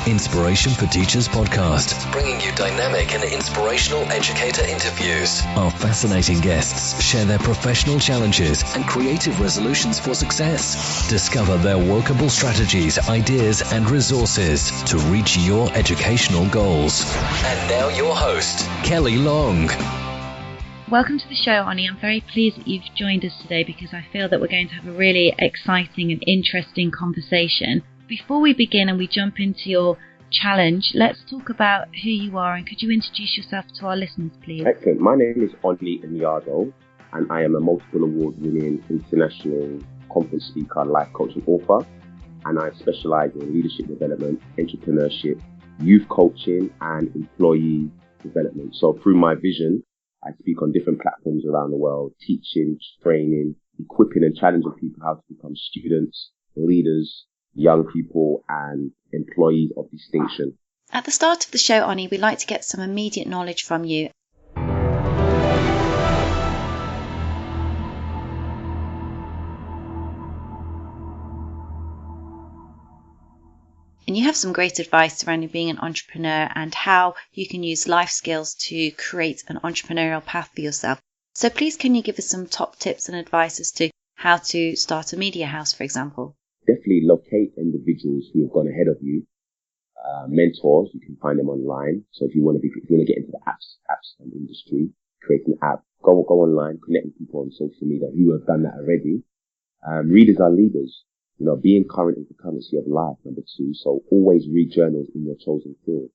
Inspiration for Teachers podcast, bringing you dynamic and inspirational educator interviews. Our fascinating guests share their professional challenges and creative resolutions for success. Discover their workable strategies, ideas, and resources to reach your educational goals. And now your host, Kelly Long. Welcome to the show, Onyis. I'm very pleased that you've joined us today because I feel that we're going to have a really exciting and interesting conversation. Before we begin and we jump into your challenge, let's talk about who you are, and could you introduce yourself to our listeners, please? Excellent. My name is Onyi Anyado, and I am a multiple award-winning international conference speaker, life coach and author, and I specialise in leadership development, entrepreneurship, youth coaching and employee development. So through my vision, I speak on different platforms around the world, teaching, training, equipping and challenging people how to become students, leaders, young people and employees of distinction. At the start of the show, Onyis, we'd like to get some immediate knowledge from you. And you have some great advice surrounding being an entrepreneur and how you can use life skills to create an entrepreneurial path for yourself. So please, can you give us some top tips and advice as to how to start a media house, for example? Definitely locate individuals who have gone ahead of you. Mentors, you can find them online. So if you want to get into the apps industry, create an app, go online, connect with people on social media who have done that already. Readers are leaders. You know, being current is the currency of life, number 2. So always read journals in your chosen field.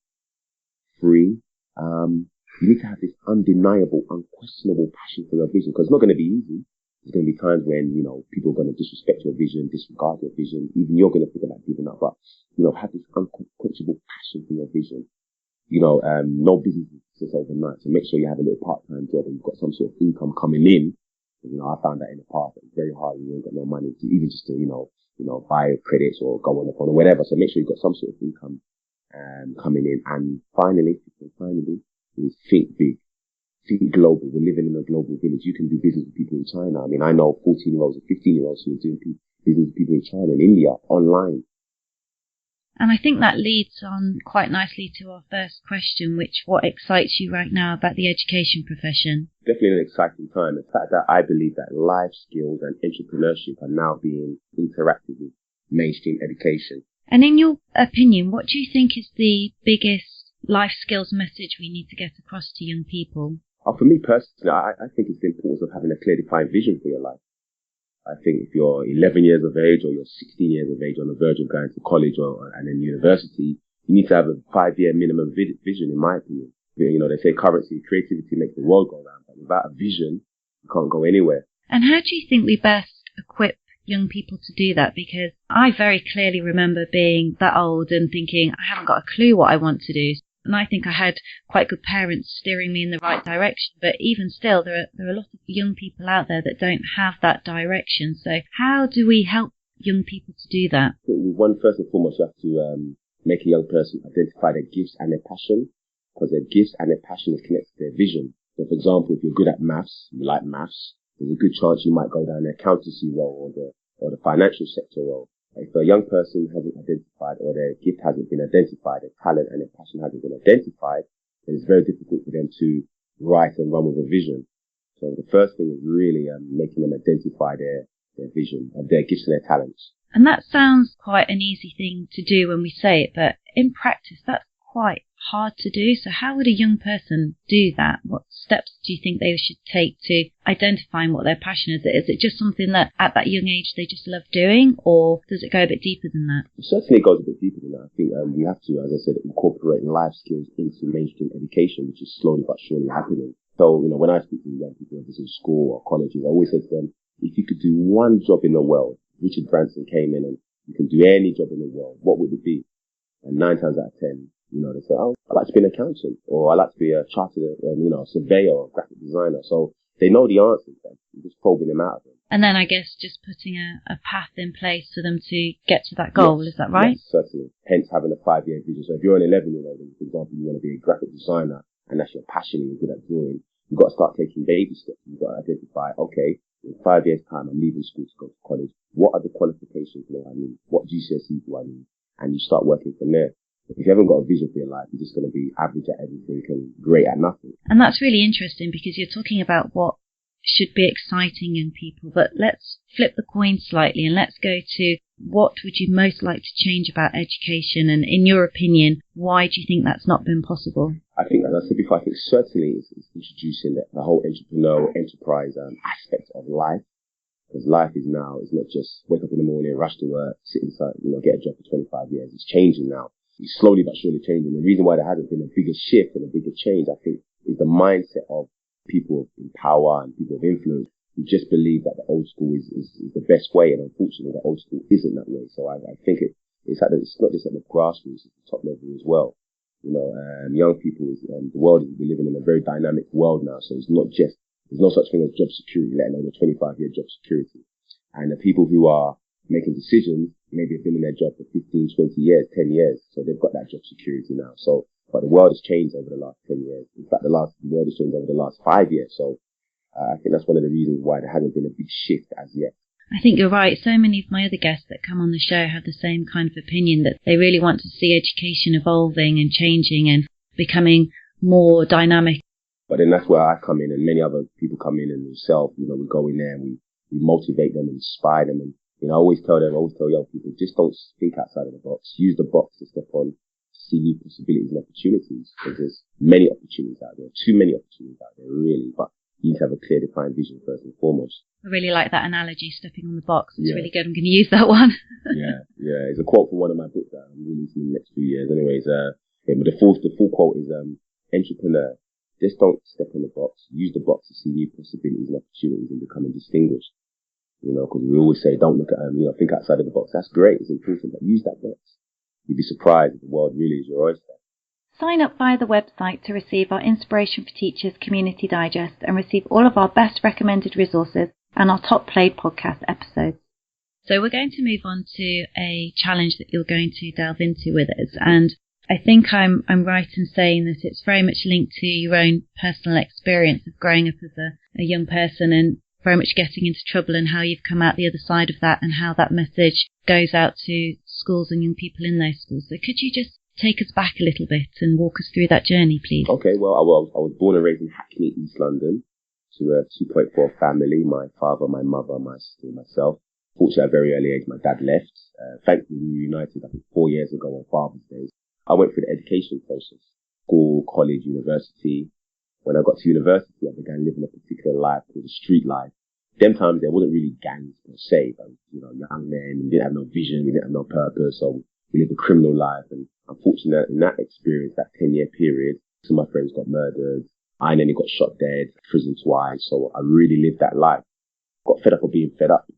3, you need to have this undeniable, unquestionable passion for your vision, because it's not going to be easy. There's going to be times when, you know, people are going to disrespect your vision, disregard your vision. Even you're going to feel like giving up. But, you know, have this unquenchable passion for your vision. You know, no business is overnight. So make sure you have a little part-time job and you've got some sort of income coming in. You know, I found that in the past. It's very hard when you ain't got no money to even just to, you know, buy credits or go on the phone or whatever. So make sure you've got some sort of income, coming in. And finally, is think big. Think global. We're living in a global village. You can do business with people in China. I mean, I know 14-year-olds and 15-year-olds who are doing business with people in China and India online. And I think that leads on quite nicely to our first question, what excites you right now about the education profession? Definitely an exciting time. The fact that I believe that life skills and entrepreneurship are now being interacted with mainstream education. And in your opinion, what do you think is the biggest life skills message we need to get across to young people? For me personally, I think it's the importance of having a clear defined vision for your life. I think if you're 11 years of age or you're 16 years of age on the verge of going to college and then university, you need to have a 5-year minimum vision, in my opinion. You know, they say creativity makes the world go round, but without a vision, you can't go anywhere. And how do you think we best equip young people to do that? Because I very clearly remember being that old and thinking, I haven't got a clue what I want to do. And I think I had quite good parents steering me in the right direction. But even still, there are a lot of young people out there that don't have that direction. So how do we help young people to do that? First and foremost, you have to make a young person identify their gifts and their passion, because their gifts and their passion is connected to their vision. So, for example, if you're good at maths, you like maths, there's a good chance you might go down the accountancy role or the financial sector role. If a young person hasn't identified or their gift hasn't been identified, their talent and their passion hasn't been identified, then it's very difficult for them to write and run with a vision. So the first thing is really making them identify their vision of their gifts and their talents. And that sounds quite an easy thing to do when we say it, but in practice that's quite hard to do. So how would a young person do that? What steps do you think they should take to identifying what their passion is? Is it just something that at that young age they just love doing, or does it go a bit deeper than that? It certainly goes a bit deeper than that. I think we have to, as I said, incorporate life skills into mainstream education, which is slowly but surely happening. So, you know, when I speak to young people in school or colleges, I always say to them, if you could do one job in the world, Richard Branson came in and you can do any job in the world, what would it be? And 9 times out of 10, you know, they say, oh, I'd like to be an accountant, or I'd like to be a chartered, surveyor or graphic designer. So they know the answers then. You're just probing them out of them. And then I guess just putting a path in place for them to get to that goal. Yes, is that right? Yes, certainly. Hence having a 5-year vision. So if you're an 11-year-old, for example, you want to be a graphic designer and that's your passion and you're good at drawing, you've got to start taking baby steps. You've got to identify, okay, in 5 years' time, I'm leaving school to go to college. What are the qualifications that I need? What GCSEs do I need? And you start working from there. If you haven't got a vision for your life, you're just going to be average at everything and great at nothing. And that's really interesting because you're talking about what should be exciting young people, but let's flip the coin slightly and let's go to what would you most like to change about education, and in your opinion, why do you think that's not been possible? I think, as I said before, I think certainly it's introducing the whole entrepreneurial enterprise aspect of life. Because life is now, it's not just wake up in the morning, rush to work, sit inside, get a job for 25 years. It's changing now. It's slowly but surely changing. The reason why there hasn't been a bigger shift and a bigger change, I think, is the mindset of people in power and people of influence who just believe that the old school is the best way, and unfortunately the old school isn't that way. So I think it's not just at the grassroots, it's at the top level as well. Young people, the world is, we're living in a very dynamic world now, so there's no such thing as job security, let alone a 25-year job security. And the people who are making decisions maybe have been in their job for 15, 20 years, 10 years, so they've got that job security now. So, but the world has changed over the last 10 years. In fact, the world has changed over the last 5 years. So I think that's one of the reasons why there hasn't been a big shift as yet. I think you're right. So many of my other guests that come on the show have the same kind of opinion, that they really want to see education evolving and changing and becoming more dynamic. But then that's where I come in, and many other people come in, and themselves, we go in there and we motivate them and inspire them. And, I always tell young people, just don't think outside of the box. Use the box to step on, to see new possibilities and opportunities. Because there's many opportunities out there, too many opportunities out there, really. But you need to have a clear, defined vision first and foremost. I really like that analogy, stepping on the box. It's really good. I'm going to use that one. Yeah. It's a quote from one of my books that I'm releasing in the next few years. Anyways, but the full quote is, entrepreneur, just don't step on the box. Use the box to see new possibilities and opportunities and becoming distinguished. Because we always say, don't look at, think outside of the box. That's great. It's important, but use that box. You'd be surprised if the world really is your oyster. Sign up via the website to receive our Inspiration for Teachers Community Digest and receive all of our best recommended resources and our top played podcast episodes. So we're going to move on to a challenge that you're going to delve into with us. And I think I'm right in saying that it's very much linked to your own personal experience of growing up as a young person and very much getting into trouble, and how you've come out the other side of that and how that message goes out to schools and young people in those schools. So could you just take us back a little bit and walk us through that journey, please? Okay, well, I was born and raised in Hackney, East London, to a 2.4 family, my father, my mother, my sister, and myself. Fortunately, at a very early age, my dad left. Thankfully, we reunited, I think, 4 years ago on Father's Day. I went through the education process, school, college, university. When I got to university, I began living a particular life called a street life. Them times, there wasn't really gangs per se, but, young men, we didn't have no vision, we didn't have no purpose, so we lived a criminal life. And unfortunately, in that experience, that 10-year period, some of my friends got murdered. I nearly got shot dead, prison twice, so I really lived that life. Got fed up of being fed up.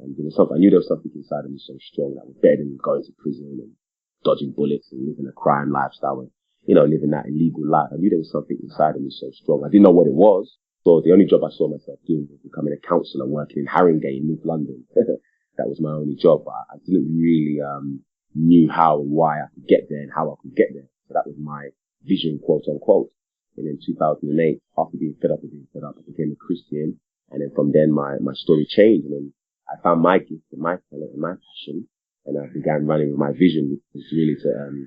And I knew there was something inside of me so strong that was better than going to prison and dodging bullets and living a crime lifestyle and, living that illegal life. I knew there was something inside of me so strong. I didn't know what it was. So the only job I saw myself doing was becoming a counsellor working in Haringey in North London. That was my only job, but I didn't really knew how and why I could get there and how I could get there. So that was my vision, quote unquote. And in 2008, after being fed up, I became a Christian. And then from then, my story changed. And then I found my gift and my talent and my passion. And I began running with my vision, which was really to,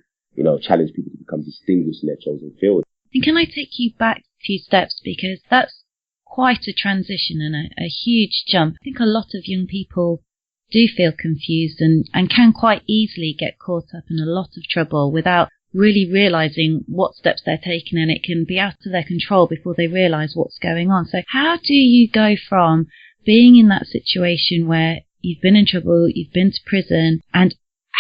challenge people to become distinguished in their chosen field. And can I take you back a few steps? Because that's quite a transition and a huge jump. I think a lot of young people do feel confused and can quite easily get caught up in a lot of trouble without really realising what steps they're taking, and it can be out of their control before they realise what's going on. So how do you go from being in that situation where you've been in trouble, you've been to prison, and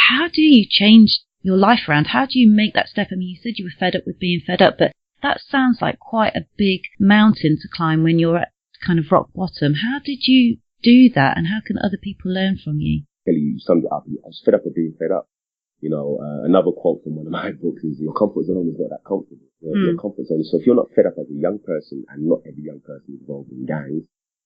how do you change your life around? How do you make that step? I mean, you said you were fed up with being fed up, but that sounds like quite a big mountain to climb when you're at kind of rock bottom. How did you do that, and how can other people learn from you? You summed it up. I was fed up with being fed up. Another quote from one of my books is, your comfort zone is not that comfortable. Your comfort zone. So if you're not fed up as a young person, and not every young person is involved in gangs,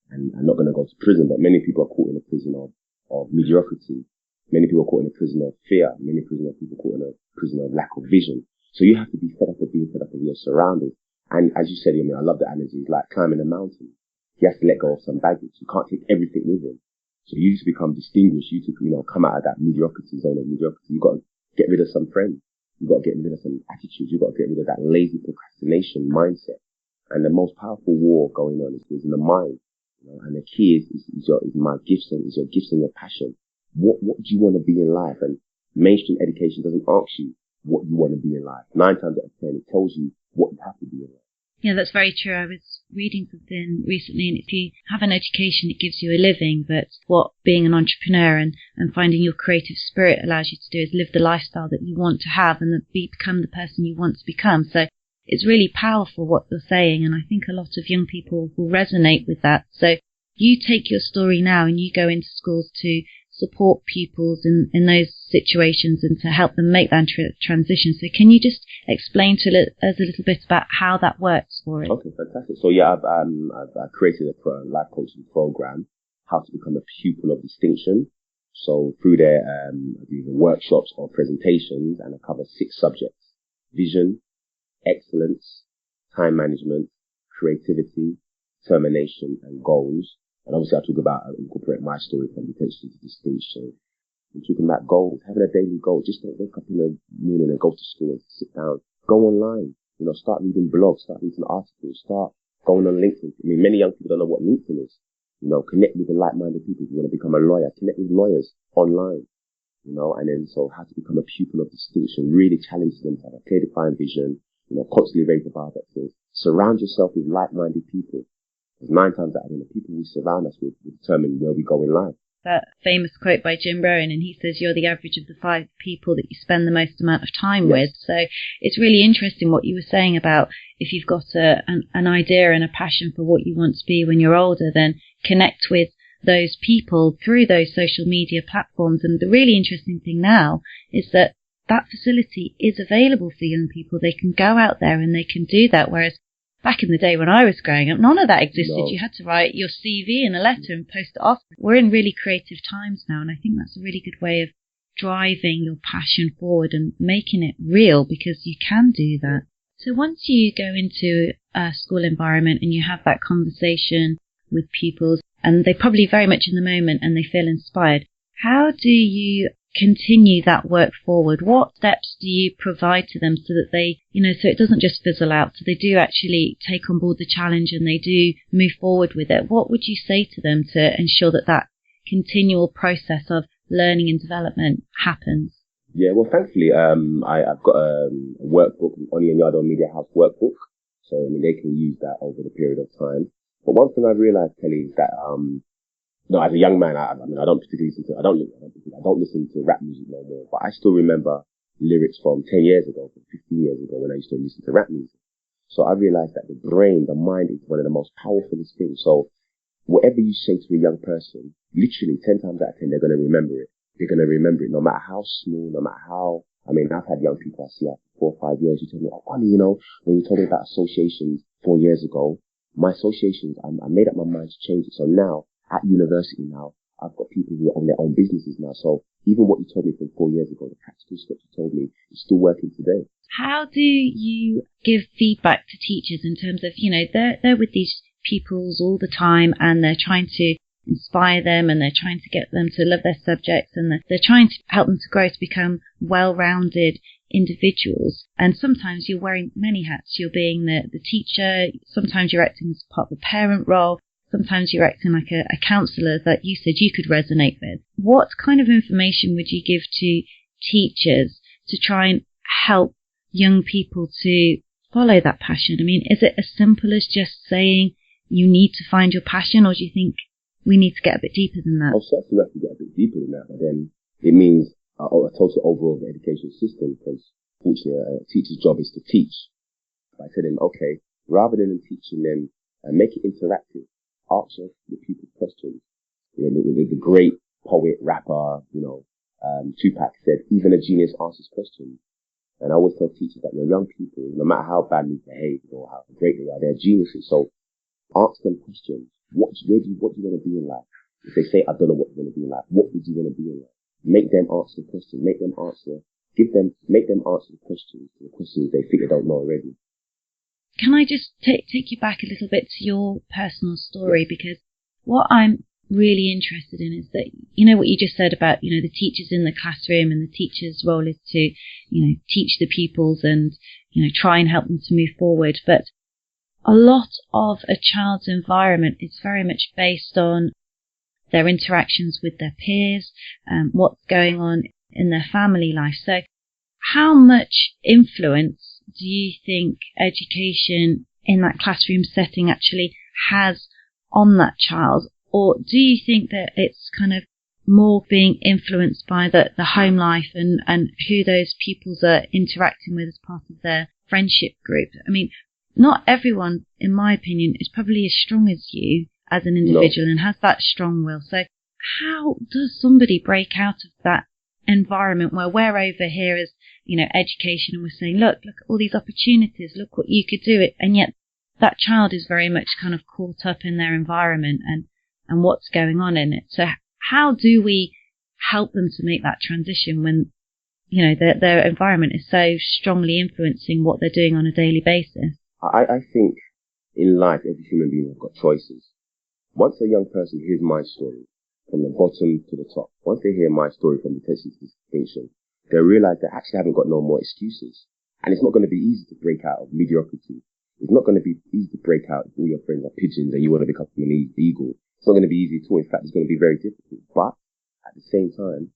and I'm not going to go to prison, but many people are caught in a prison of mediocrity. Many people are caught in a prison of fear. Many people are caught in a prison of lack of vision. So you have to be fed up of being fed up of your surroundings. And as you said, I love the analogy. It's like climbing a mountain. He has to let go of some baggage. You can't take everything with him. So you need to become distinguished. You need to, come out of that mediocrity zone of mediocrity. You've got to get rid of some friends. You've got to get rid of some attitudes. You've got to get rid of that lazy procrastination mindset. And the most powerful war going on is in the mind. You know, and the key is my gifts and is your gifts and your passion. What do you want to be in life? And mainstream education doesn't ask you what you want to be in life. 9 times out of 10, it tells you what you have to be in life. Yeah, that's very true. I was reading something recently, and if you have an education, it gives you a living, but what being an entrepreneur and finding your creative spirit allows you to do is live the lifestyle that you want to have and become the person you want to become. So it's really powerful what you're saying, and I think a lot of young people will resonate with that. So you take your story now and you go into schools to support pupils in those situations and to help them make that transition. So can you just explain to us a little bit about how that works for us? Okay, fantastic. So yeah, I've created a life coaching program, how to become a pupil of distinction. So through there, I do workshops or presentations, and I cover 6 subjects: vision, excellence, time management, creativity, determination, and goals. And obviously I talk about incorporate my story from detention to distinction. I'm talking about goals, having a daily goal. Just don't wake up in the morning and go to school and sit down. Go online, start reading blogs, start reading articles, start going on LinkedIn. I mean, many young people don't know what LinkedIn is. Connect with the like-minded people. If you want to become a lawyer, connect with lawyers online, and then so how to become a pupil of distinction really challenges them to have a clear defined vision, constantly raise the bar of excellence. Surround yourself with like-minded people. Because 9 times out of 10, the people we surround us with will determine where we go in life. That famous quote by Jim Rohn, and he says you're the average of the 5 people that you spend the most amount of time with. So it's really interesting what you were saying about if you've got an idea and a passion for what you want to be when you're older, then connect with those people through those social media platforms. And the really interesting thing now is that facility is available for young people. They can go out there and they can do that, whereas back in the day when I was growing up, none of that existed. No. You had to write your CV in a letter and post it off. We're in really creative times now, and I think that's a really good way of driving your passion forward and making it real, because you can do that. So once you go into a school environment and you have that conversation with pupils, and they're probably very much in the moment and they feel inspired, how do you continue that work forward? What steps do you provide to them so that they, so it doesn't just fizzle out, so they do actually take on board the challenge and they do move forward with it? What would you say to them to ensure that continual process of learning and development happens? Yeah, well, thankfully, I've got a workbook, Onyi Anyado Media House workbook. So, they can use that over the period of time. But one thing I realized, Kelly, is that, as a young man, I don't particularly listen to, I don't listen to rap music no more, but I still remember lyrics from 10 years ago, from 15 years ago when I used to listen to rap music. So I realized that the mind is one of the most powerful things. So whatever you say to a young person, literally 10 times out of 10, they're going to remember it. They're going to remember it no matter how small, no matter how, I've had young people I see after 4 or 5 years who tell me, Onyi, when you told me about associations 4 years ago, my associations, I made up my mind to change it. So now, at university now, I've got people who are on their own businesses now. So even what you told me from 4 years ago, the practical steps you told me, is still working today. How do you give feedback to teachers in terms of, they're with these pupils all the time and they're trying to inspire them and they're trying to get them to love their subjects and they're trying to help them to grow to become well-rounded individuals. And sometimes you're wearing many hats. You're being the teacher, sometimes you're acting as part of the parent role, sometimes you're acting like a counsellor that you said you could resonate with. What kind of information would you give to teachers to try and help young people to follow that passion? Is it as simple as just saying you need to find your passion, or do you think we need to get a bit deeper than that? Well, certainly we have to get a bit deeper than that, but then it means a total overall education system, because fortunately a teacher's job is to teach. I said them, okay, rather than teaching them, make it interactive. Ask the people questions. The great poet, rapper, Tupac said, even a genius answers questions. And I always tell teachers that young people, no matter how badly behaved or how great they are, they're geniuses. So ask them questions. What do you want to be in life? If they say, I don't know what you want to be in life, what would you want to be in life? Make them answer the question. Make them answer the questions they think they don't know already. Can I just take you back a little bit to your personal story? Because what I'm really interested in is that, you know, what you just said about, you know, the teachers in the classroom, and the teacher's role is to, you know, teach the pupils and, you know, try and help them to move forward. But a lot of a child's environment is very much based on their interactions with their peers, what's going on in their family life. So how much influence do you think education in that classroom setting actually has on that child? Or do you think that it's kind of more being influenced by the home life and who those pupils are interacting with as part of their friendship group? I mean, not everyone, in my opinion, is probably as strong as you as an individual and has that strong will. So how does somebody break out of that environment where we're over here as, you know, education, and we're saying, look at all these opportunities, look what you could do, and yet that child is very much kind of caught up in their environment and what's going on in it. So how do we help them to make that transition when, you know, their environment is so strongly influencing what they're doing on a daily basis? I think in life, every human being has got choices. Once a young person hears my story, from the bottom to the top, once they hear my story from detection to distinction, they'll realize they actually haven't got no more excuses. And it's not going to be easy to break out of mediocrity. It's not going to be easy to break out if all your friends are pigeons and you want to become an eagle. It's not going to be easy at all. In fact, it's going to be very difficult. But at the same time,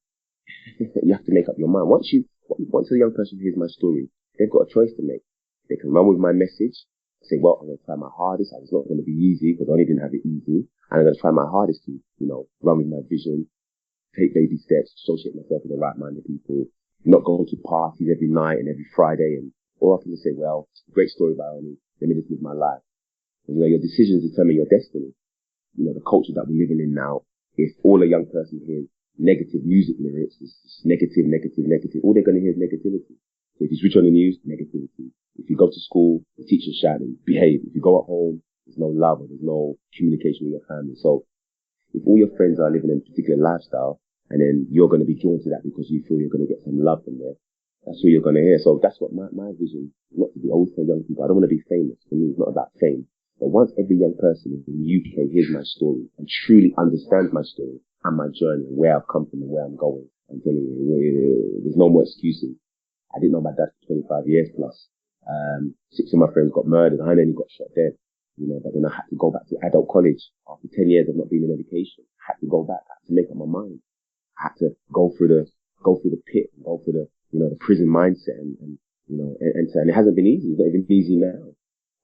you have to make up your mind. Once a young person hears my story, they've got a choice to make. They can run with my message, say, well, I'm going to try my hardest, and it's not going to be easy because I only didn't have it easy. And I'm going to try my hardest to, you know, run with my vision, take baby steps, associate myself with the right-minded people, not go to parties every night and every Friday. Or I can just say, well, great story by Onyis, let me just live my life. And, you know, your decisions determine your destiny. You know, the culture that we're living in now, if all a young person hears negative music lyrics, it's negative, all they're going to hear is negativity. So if you switch on the news, negativity. If you go to school, the teacher's shouting, behave. If you go at home, there's no love or there's no communication with your family. So if all your friends are living in a particular lifestyle, and then you're going to be drawn to that because you feel you're going to get some love from there, that's what you're going to hear. So that's what my vision is, not to be. I always tell young people, I don't want to be famous. For me, it's not about fame. But once every young person in the UK hears my story and truly understands my story and my journey and where I've come from and where I'm going, I'm telling you, there's no more excuses. I didn't know my dad for 25 years plus. 6 of my friends got murdered. I only got shot dead. You know, but then I had to go back to adult college after 10 years of not being in education. I had to go back. I had to make up my mind. I had to go through the pit, and go through the, you know, the prison mindset and you know, and it hasn't been easy. It's not even easy now.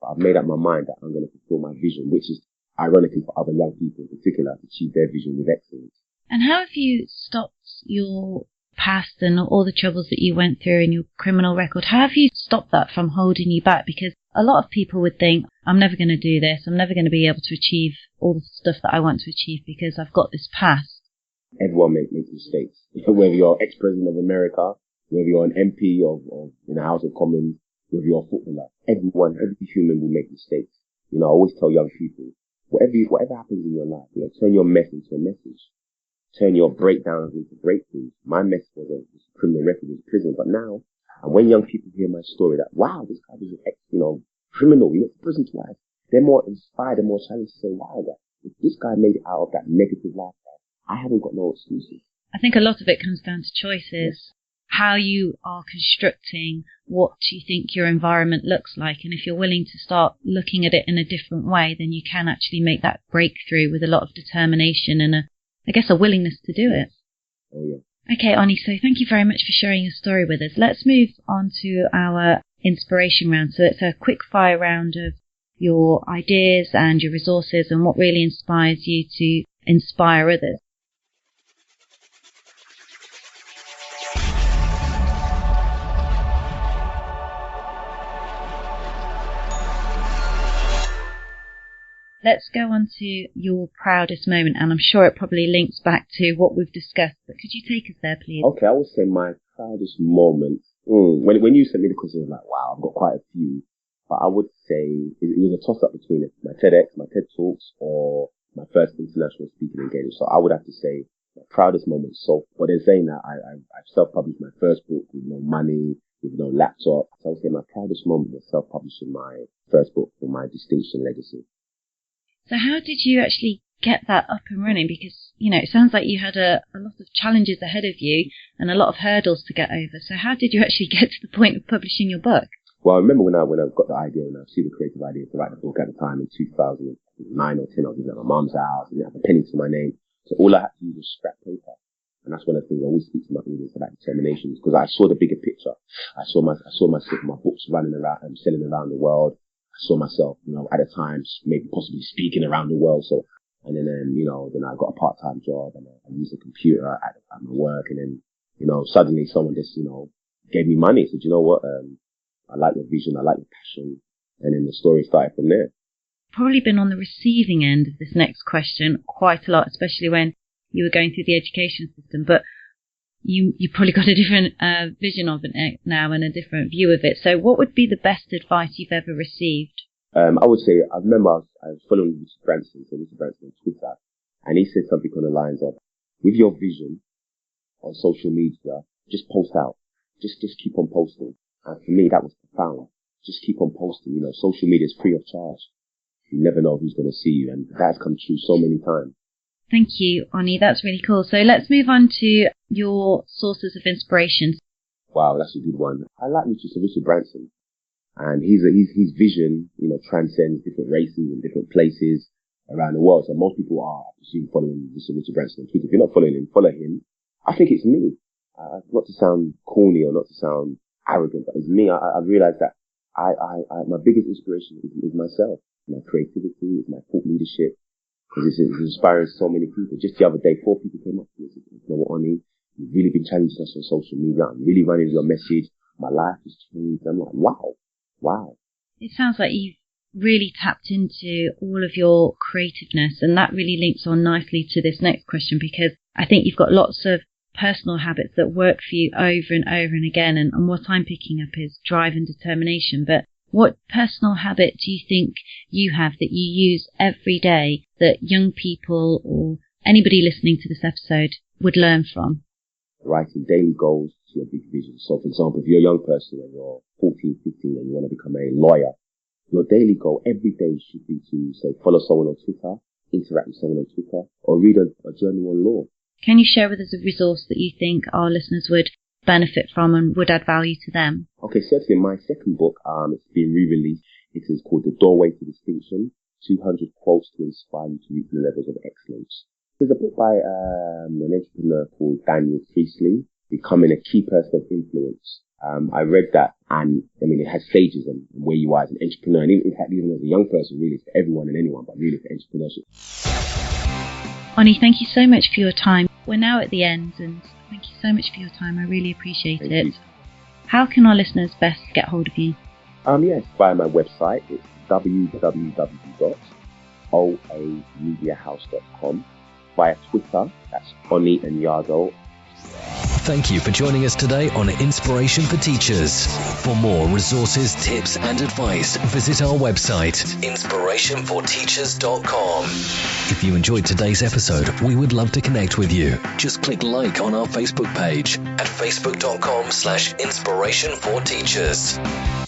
But I've made up my mind that I'm going to fulfill my vision, which is ironically for other young people in particular to achieve their vision with excellence. And how have you stopped your past and all the troubles that you went through in your criminal record? How have you stopped that from holding you back? Because a lot of people would think, I'm never going to do this. I'm never going to be able to achieve all the stuff that I want to achieve because I've got this past. Everyone makes mistakes. Whether you're ex-president of America, whether you're an MP of in the House of Commons, whether you're a footballer, every human will make mistakes. You know, I always tell young people, whatever happens in your life, you know, turn your mess into a message. Turn your breakdowns into breakthroughs. My mess was a criminal record, was prison, but now, and when young people hear my story, that wow, this guy was an criminal, he went to prison twice, they're more inspired and more challenged to say, wow, that if this guy made it out of that negative lifestyle, I haven't got no excuses. I think a lot of it comes down to choices. Yes. How you are constructing what you think your environment looks like, and if you're willing to start looking at it in a different way, then you can actually make that breakthrough with a lot of determination and a willingness to do it. Oh, yeah. Okay, Onyis, so thank you very much for sharing your story with us. Let's move on to our inspiration round. So it's a quick fire round of your ideas and your resources and what really inspires you to inspire others. Let's go on to your proudest moment, and I'm sure it probably links back to what we've discussed, but could you take us there, please? Okay, I would say my proudest moment, when you sent me the question, I was like, wow, I've got quite a few, but I would say it was a toss-up between my TEDx, my TED Talks, or my first international speaking engagement. So I would have to say my proudest moment. So, but in saying that, I've self-published my first book with no money, with no laptop. So I would say my proudest moment was self-publishing my first book for my distinction legacy. So how did you actually get that up and running? Because, it sounds like you had a lot of challenges ahead of you and a lot of hurdles to get over. So how did you actually get to the point of publishing your book? Well, I remember when I got the idea, and I see the creative idea to write the book at the time in 2009 or 10, I was at my mum's house, and I had a penny to my name. So all I had to use was scrap paper. And that's one of the things I always speak to my audience about determination, because I saw the bigger picture. I saw my books running around and selling around the world. I saw myself, at a time, maybe possibly speaking around the world. So, and then I got a part-time job, and I used a computer at my work. And then, suddenly someone just, gave me money. Said, you know what? I like your vision. I like your passion. And then the story started from there. Probably been on the receiving end of this next question quite a lot, especially when you were going through the education system, but you probably got a different vision of it now and a different view of it. So what would be the best advice you've ever received? I would say, I remember I was following Richard Branson on Twitter, and he said something on the lines of, with your vision on social media, just post out. Just keep on posting. And for me, that was profound. Just keep on posting. Social media is free of charge. You never know who's going to see you, and that's come true so many times. Thank you, Onyi. That's really cool. So let's move on to your sources of inspiration. Wow, that's a good one. I like Richard Branson, and his vision, transcends different races and different places around the world. So most people are, I presume, following Richard Branson on Twitter. If you're not following him, follow him. I think it's me. Not to sound corny or not to sound arrogant, but it's me. I realized that my biggest inspiration is myself, my creativity, is my thought leadership. Because it's inspiring so many people. Just the other day, 4 people came up to me and said, you know what, Onyi, you've really been challenging us on social media. I'm really running your message. My life has changed. I'm like, wow. It sounds like you've really tapped into all of your creativeness, and that really links on nicely to this next question, because I think you've got lots of personal habits that work for you over and over and again, and what I'm picking up is drive and determination. But what personal habit do you think you have that you use every day that young people or anybody listening to this episode would learn from? Writing daily goals to your big vision. So, for example, if you're a young person and you're 14, 15 and you want to become a lawyer, your daily goal every day should be to, say, follow someone on Twitter, interact with someone on Twitter, or read a journal on law. Can you share with us a resource that you think our listeners would benefit from and would add value to them? Okay, certainly my second book, it's been re-released. It is called The Doorway to Distinction, 200 Quotes to Inspire You to Reach the Levels of Excellence. There's a book by an entrepreneur called Daniel Priestley, Becoming a Key Person of Influence. I read that, and it has stages and where you are as an entrepreneur, and in fact, even as a young person, really, it's for everyone and anyone, but really for entrepreneurship. Onyi, thank you so much for your time. We're now at the end, and thank you so much for your time. I really appreciate it. You. How can our listeners best get hold of you? Yes, via my website. It's www.omediahouse.com. Via Twitter, that's Onyi Anyado. Thank you for joining us today on Inspiration for Teachers. For more resources, tips and advice, visit our website, inspirationforteachers.com. If you enjoyed today's episode, we would love to connect with you. Just click like on our Facebook page at facebook.com/inspirationforteachers.